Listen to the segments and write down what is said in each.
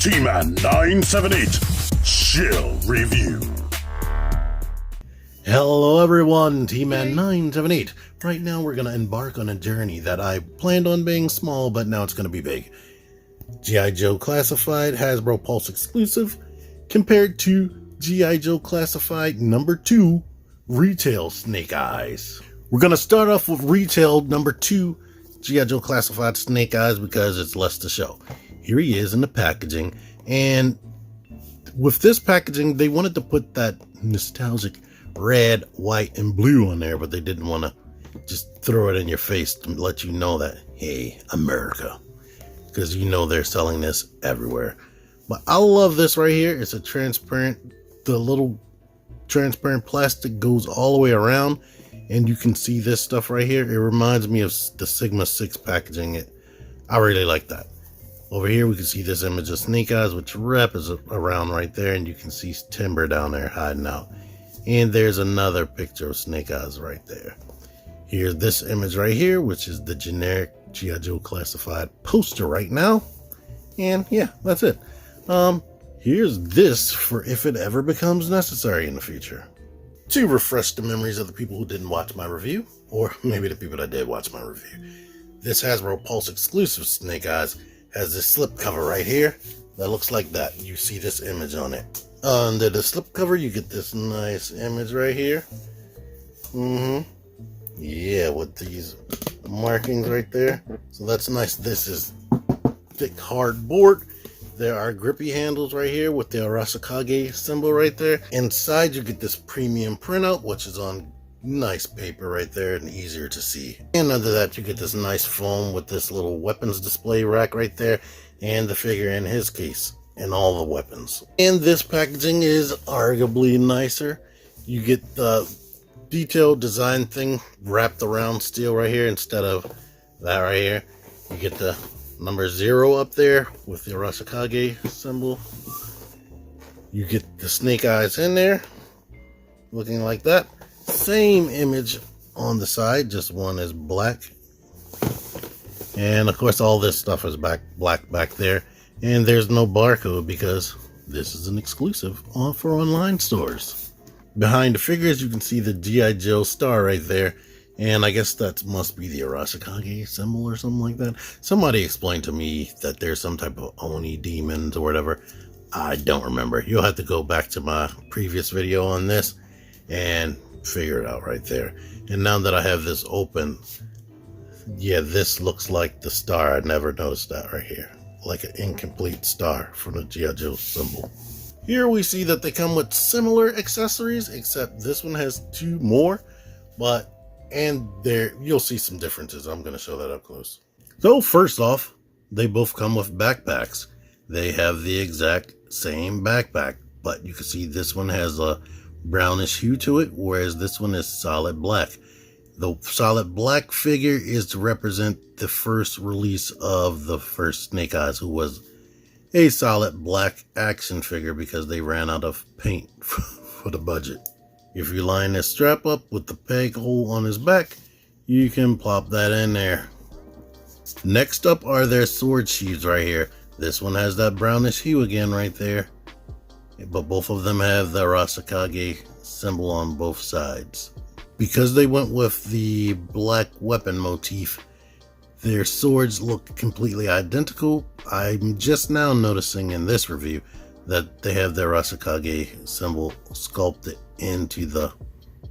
T-Man 978 Chill Review. Hello everyone, T-Man 978. Right now we're going to embark on a journey that I planned on being small, but now it's going to be big. G.I. Joe Classified Hasbro Pulse exclusive compared to G.I. Joe Classified number 2 Retail Snake Eyes. We're going to start off with Retail number 2 G.I. Joe Classified Snake Eyes because it's less to show. Here he is in the packaging, and with this packaging they wanted to put that nostalgic red, white, and blue on there, but they didn't want to just throw it in your face to let you know that, hey, America, because you know they're selling this everywhere. But I love this right here. It's a transparent, the little transparent plastic goes all the way around, and you can see this stuff right here. It reminds me of the Sigma 6 packaging. I really like that. Over here we can see this image of Snake Eyes, which rep is around right there, and you can see Timber down there hiding out. And there's another picture of Snake Eyes right there. Here's this image right here, which is the generic G.I. Joe Classified poster right now. And yeah, that's it. Here's this for if it ever becomes necessary in the future. To refresh the memories of the people who didn't watch my review, or maybe the people that did watch my review. This Hasbro Pulse exclusive Snake Eyes has this slip cover right here that looks like that. You see this image on it. Under the slip cover, you get this nice image right here. Yeah, with these markings right there. So that's nice. This is thick hardboard. There are grippy handles right here with the Arasakage symbol right there. Inside, you get this premium printout, which is on nice paper right there and easier to see. And under that, you get this nice foam with this little weapons display rack right there and the figure in his case and all the weapons. And this packaging is arguably nicer. You get the detailed design thing wrapped around steel right here instead of that right here. You get the number 0 up there with the Arasakage symbol. You get the Snake Eyes in there looking like that. Same image on the side, just one is black. And of course all this stuff is black back there. And there's no barcode because this is an exclusive for online stores. Behind the figures you can see the G.I. Joe star right there. And I guess that must be the Arasakage symbol or something like that. Somebody explained to me that there's some type of Oni demons or whatever. I don't remember. You'll have to go back to my previous video on this and figure it out right there. And now that I have this open, yeah, this looks like the star. I never noticed that right here, like an incomplete star from the G.I. Joe symbol. Here we see that they come with similar accessories, except this one has 2 more, and there you'll see some differences. I'm going to show that up close. So first off, they both come with backpacks. They have the exact same backpack, but you can see this one has a brownish hue to it, whereas this one is solid black. The solid black figure is to represent the first release of the first Snake Eyes, who was a solid black action figure because they ran out of paint for the budget. If you line this strap up with the peg hole on his back, you can plop that in there. Next up are their sword sheaths right here. This one has that brownish hue again right there, but both of them have the Arasakage symbol on both sides. Because they went with the black weapon motif, their swords look completely identical. I'm just now noticing in this review that they have the Arasakage symbol sculpted into the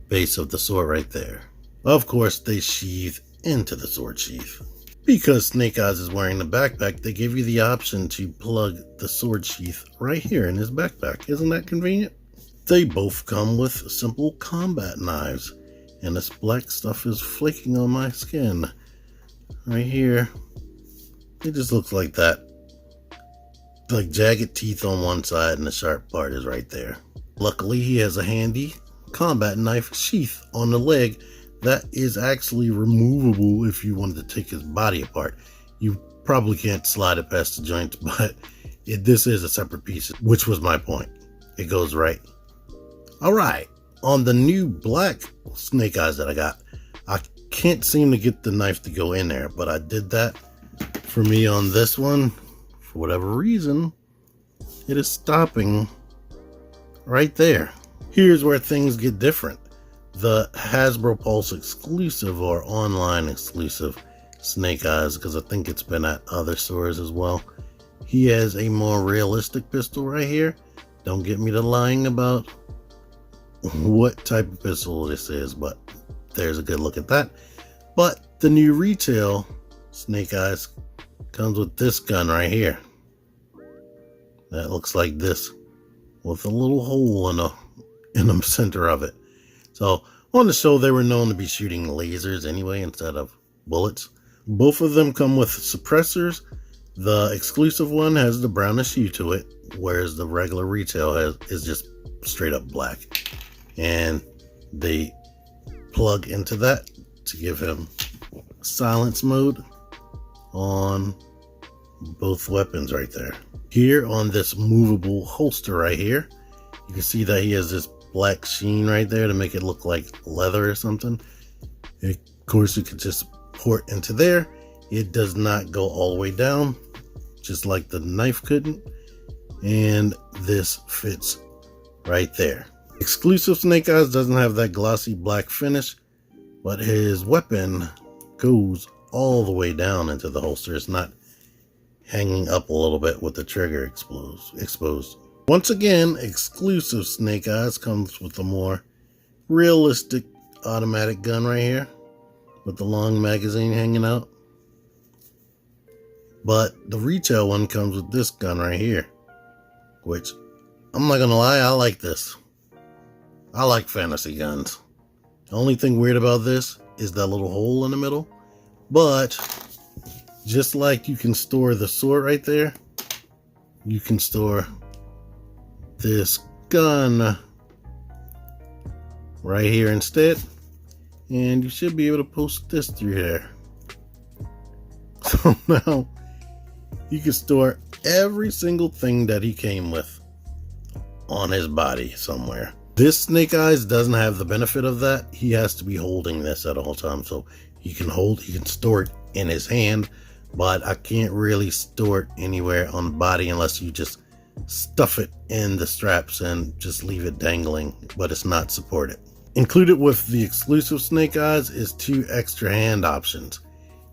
base of the sword right there. Of course, they sheathe into the sword sheath. Because Snake Eyes is wearing the backpack, they give you the option to plug the sword sheath right here in his backpack. Isn't that convenient? They both come with simple combat knives. And this black stuff is flaking on my skin. Right here. It just looks like that. Like jagged teeth on one side and the sharp part is right there. Luckily, he has a handy combat knife sheath on the leg that is actually removable if you wanted to take his body apart. You probably can't slide it past the joints, but this is a separate piece, which was my point. It goes right. Alright, on the new black Snake Eyes that I got, I can't seem to get the knife to go in there, but I did that for me on this one. For whatever reason, it is stopping right there. Here's where things get different. The Hasbro Pulse exclusive or online exclusive Snake Eyes, because I think it's been at other stores as well. He has a more realistic pistol right here. Don't get me to lying about what type of pistol this is, but there's a good look at that. But the new retail Snake Eyes comes with this gun right here. That looks like this, with a little hole in the center of it. So on the show, they were known to be shooting lasers anyway instead of bullets. Both of them come with suppressors. The exclusive one has the brownish hue to it, whereas the regular retail is just straight up black. And they plug into that to give him silence mode on both weapons right there. Here on this movable holster right here, you can see that he has this black sheen right there to make it look like leather or something. Of course, you could just port into there. It does not go all the way down, just like the knife couldn't. And this fits right there. Exclusive Snake Eyes doesn't have that glossy black finish, but his weapon goes all the way down into the holster. It's not hanging up a little bit with the trigger exposed. Once again, exclusive Snake Eyes comes with a more realistic automatic gun right here with the long magazine hanging out. But the retail one comes with this gun right here, which I'm not gonna lie, I like this. I like fantasy guns. The only thing weird about this is that little hole in the middle. But just like you can store the sword right there, you can store this gun right here instead. And you should be able to post this through there. So now you can store every single thing that he came with on his body somewhere. This Snake Eyes doesn't have the benefit of that. He has to be holding this at all times. So he can store it in his hand, but I can't really store it anywhere on the body unless you just stuff it in the straps and just leave it dangling, but it's not supported. Included with the exclusive Snake Eyes is 2 extra hand options.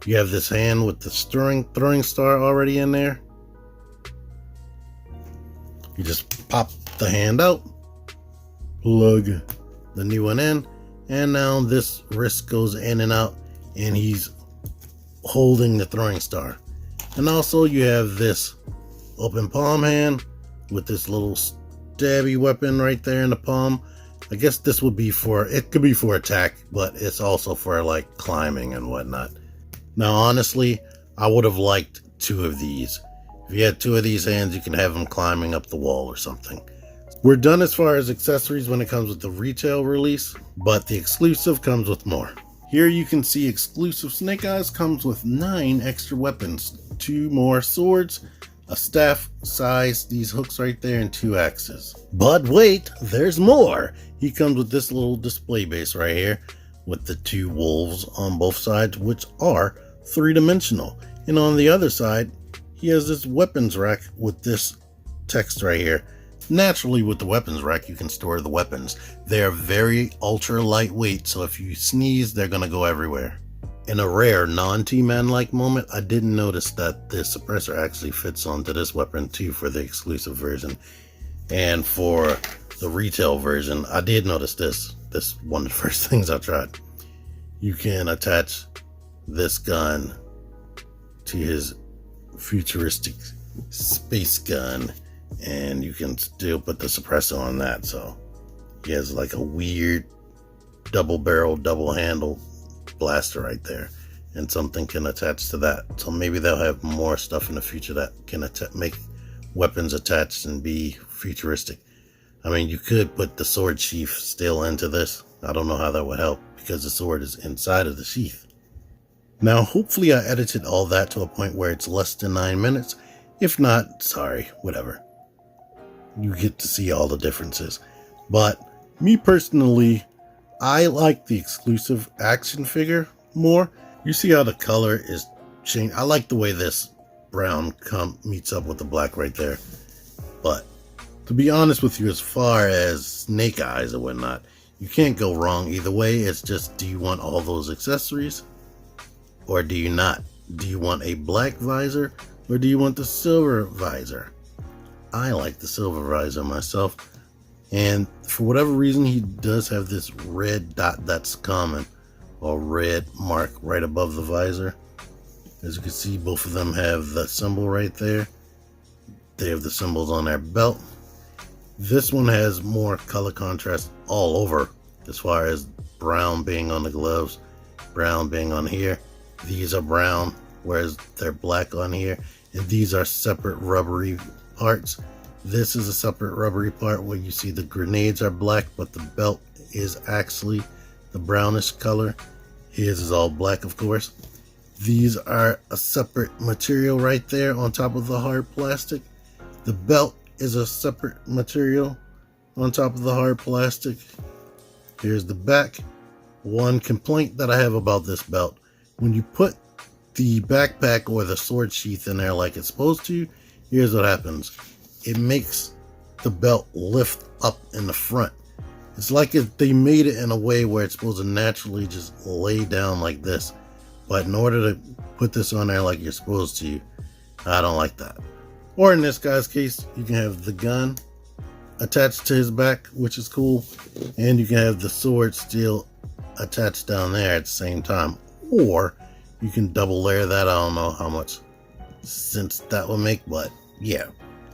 You have this hand with the throwing star already in there. You just pop the hand out, plug the new one in, and now this wrist goes in and out, and he's holding the throwing star. And also you have this open palm hand with this little stabby weapon right there in the palm. I guess this would be it could be for attack, but it's also for like climbing and whatnot. Now honestly, I would have liked 2 of these. If you had 2 of these hands, you can have them climbing up the wall or something. We're done as far as accessories when it comes with the retail release, but the exclusive comes with more. Here you can see exclusive Snake Eyes comes with 9 extra weapons, 2 more swords, a staff size, these hooks right there, and 2 axes. But wait, there's more! He comes with this little display base right here with the 2 wolves on both sides, which are 3-dimensional. And on the other side, he has this weapons rack with this text right here. Naturally, with the weapons rack, you can store the weapons. They are very ultra lightweight, so if you sneeze, they're gonna go everywhere. In a rare non-T-Man-like moment, I didn't notice that the suppressor actually fits onto this weapon too for the exclusive version. And for the retail version, I did notice this. This is one of the first things I tried. You can attach this gun to his futuristic space gun, and you can still put the suppressor on that. So he has like a weird double barrel, double handle blaster right there, and something can attach to that. So maybe they'll have more stuff in the future that can make weapons attached and be futuristic. I mean, you could put the sword sheath still into this. I don't know how that would help because the sword is inside of the sheath. Now, hopefully I edited all that to a point where it's less than 9 minutes. If not, sorry, whatever. You get to see all the differences. But me personally, I like the exclusive action figure more. You see how the color is changed. I like the way this brown meets up with the black right there. But to be honest with you, as far as snake eyes and whatnot, you can't go wrong either way. It's just, do you want all those accessories or do you not? Do you want a black visor or do you want the silver visor? I like the silver visor myself, and for whatever reason he does have this red dot that's common, or red mark right above the visor. As you can see, both of them have the symbol right there. They have the symbols on their belt. This one has more color contrast all over, as far as brown being on the gloves, brown being on here. These are brown, whereas they're black on here, and these are separate rubbery parts. This is a separate rubbery part where you see the grenades are black, but the belt is actually the brownish color. His is all black, of course. These are a separate material right there on top of the hard plastic. The belt is a separate material on top of the hard plastic. Here's the back. One complaint that I have about this belt: when you put the backpack or the sword sheath in there like it's supposed to, here's what happens. It makes the belt lift up in the front. It's like if they made it in a way where it's supposed to naturally just lay down like this. But in order to put this on there like you're supposed to, I don't like that. Or in this guy's case, you can have the gun attached to his back, which is cool. And you can have the sword still attached down there at the same time. Or you can double layer that. I don't know how much sense that will make, but yeah.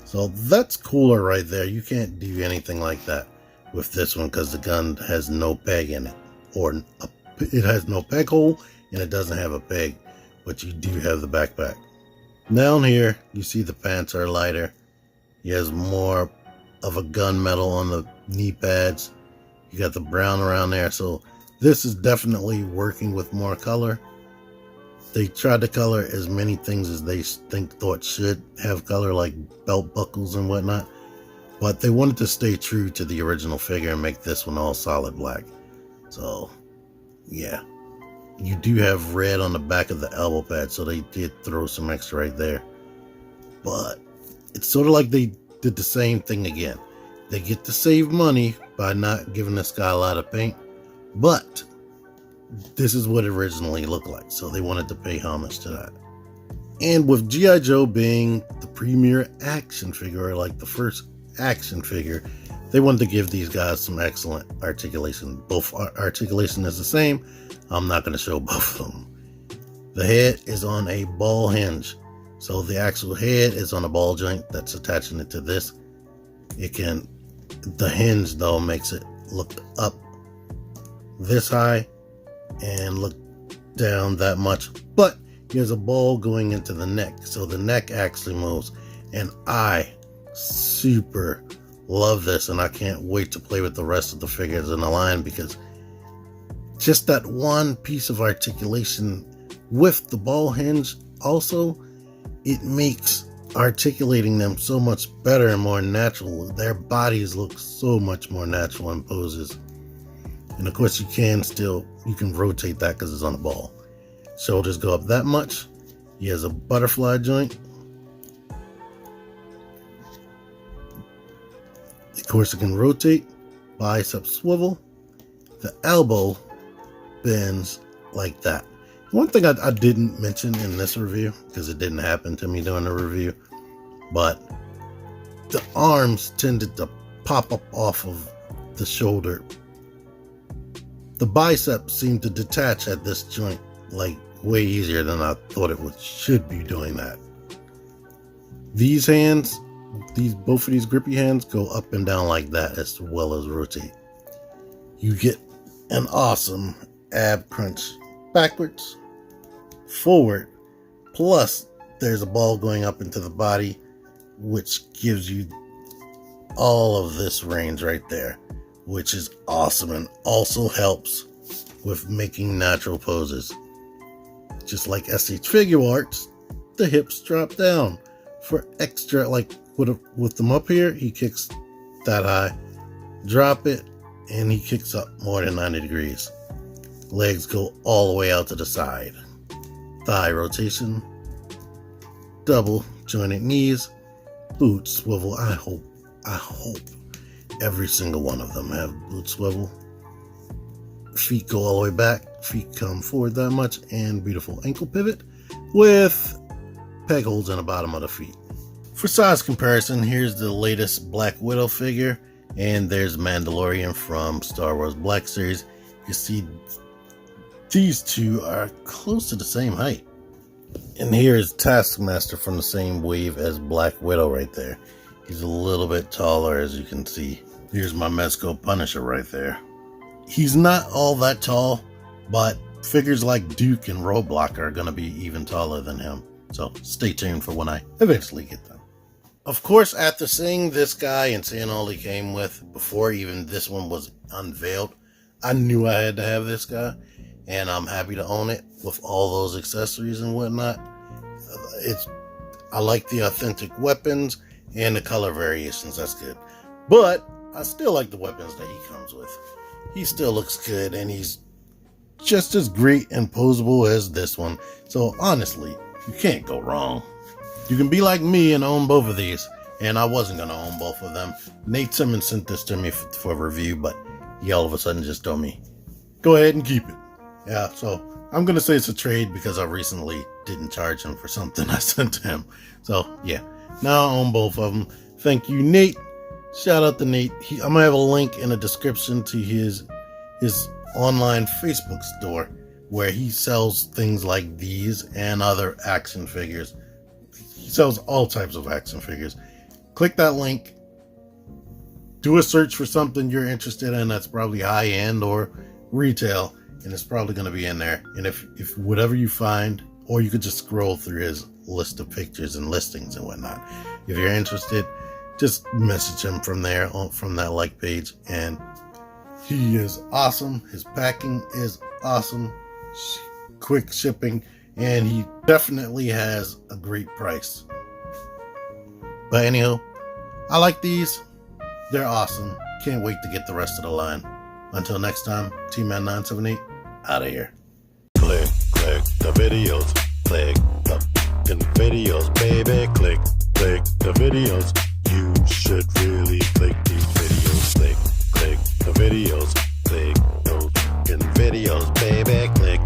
So that's cooler right there. You can't do anything like that with this one because the gun has no peg in it. Or it has no peg hole and it doesn't have a peg, but you do have the backpack. Down here, you see the pants are lighter. He has more of a gunmetal on the knee pads. You got the brown around there. So this is definitely working with more color. They tried to color as many things as they thought should have color, like belt buckles and whatnot. But they wanted to stay true to the original figure and make this one all solid black. So, yeah. You do have red on the back of the elbow pad, so they did throw some extra right there. But it's sort of like they did the same thing again. They get to save money by not giving this guy a lot of paint. But this is what it originally looked like, so they wanted to pay homage to that. And with G.I. Joe being the premier action figure, or like the first action figure, they wanted to give these guys some excellent articulation. Both articulation is the same. I'm not going to show both of them. The head is on a ball hinge, so the actual head is on a ball joint that's attaching it to this. The hinge though makes it look up this high and look down that much, but here's a ball going into the neck, so the neck actually moves. And I super love this, and I can't wait to play with the rest of the figures in the line, because just that one piece of articulation with the ball hinge also, it makes articulating them so much better and more natural. Their bodies look so much more natural in poses. And of course you can rotate that because it's on a ball. Shoulders go up that much. He has a butterfly joint. Of course it can rotate. Bicep swivel. The elbow bends like that. One thing I didn't mention in this review, because it didn't happen to me during the review, but the arms tended to pop up off of the shoulder. The biceps seemed to detach at this joint like way easier than I thought it should be doing that. These hands, both of these grippy hands go up and down like that, as well as rotate. You get an awesome ab crunch backwards, forward, plus there's a ball going up into the body, which gives you all of this range right there, which is awesome and also helps with making natural poses. Just like SH Figure Arts, the hips drop down for extra, like with them up here, he kicks that high, drop it, and he kicks up more than 90 degrees. Legs go all the way out to the side. Thigh rotation, double jointed knees, boot swivel. I hope every single one of them have boot swivel. Feet go all the way back, feet come forward that much, and beautiful ankle pivot with peg holes in the bottom of the feet. For size comparison, here's the latest Black Widow figure, and there's Mandalorian from Star Wars Black Series. You see these two are close to the same height. And here is Taskmaster from the same wave as Black Widow right there. He's a little bit taller, as you can see. Here's my Mezco Punisher right there. He's not all that tall, but figures like Duke and Roadblock are going to be even taller than him. So stay tuned for when I eventually get them. Of course, after seeing this guy and seeing all he came with, before even this one was unveiled, I knew I had to have this guy. And I'm happy to own it with all those accessories and whatnot. I like the authentic weapons and the color variations. That's good. But I still like the weapons that he comes with. He still looks good, and he's just as great and posable as this one. So honestly, you can't go wrong. You can be like me and own both of these, and I wasn't going to own both of them. Nate Simmons sent this to me for review, but he all of a sudden just told me, go ahead and keep it. Yeah, so I'm going to say it's a trade because I recently didn't charge him for something I sent to him. So yeah, now I own both of them. Thank you, Nate. Shout out to Nate. I'm going to have a link in the description to his online Facebook store where he sells things like these and other action figures. He sells all types of action figures. Click that link. Do a search for something you're interested in that's probably high-end or retail, and it's probably going to be in there. And if whatever you find, or you could just scroll through his list of pictures and listings and whatnot. If you're interested, just message him from there, from that like page. And he is awesome. His packing is awesome. Quick shipping. And he definitely has a great price. But anyhow, I like these. They're awesome. Can't wait to get the rest of the line. Until next time, T-Man978, out of here. Click the videos. Click the videos, baby. Click the videos. You should really click these videos. Click the videos. Click those videos, baby. Click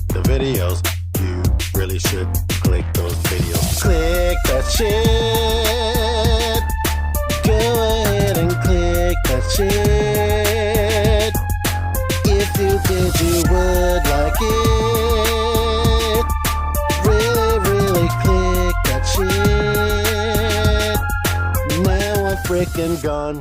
the videos. You really should click those videos. Click that shit. Go ahead and click that shit. If you did, you would like it. Really click that shit. Now I'm freaking gone.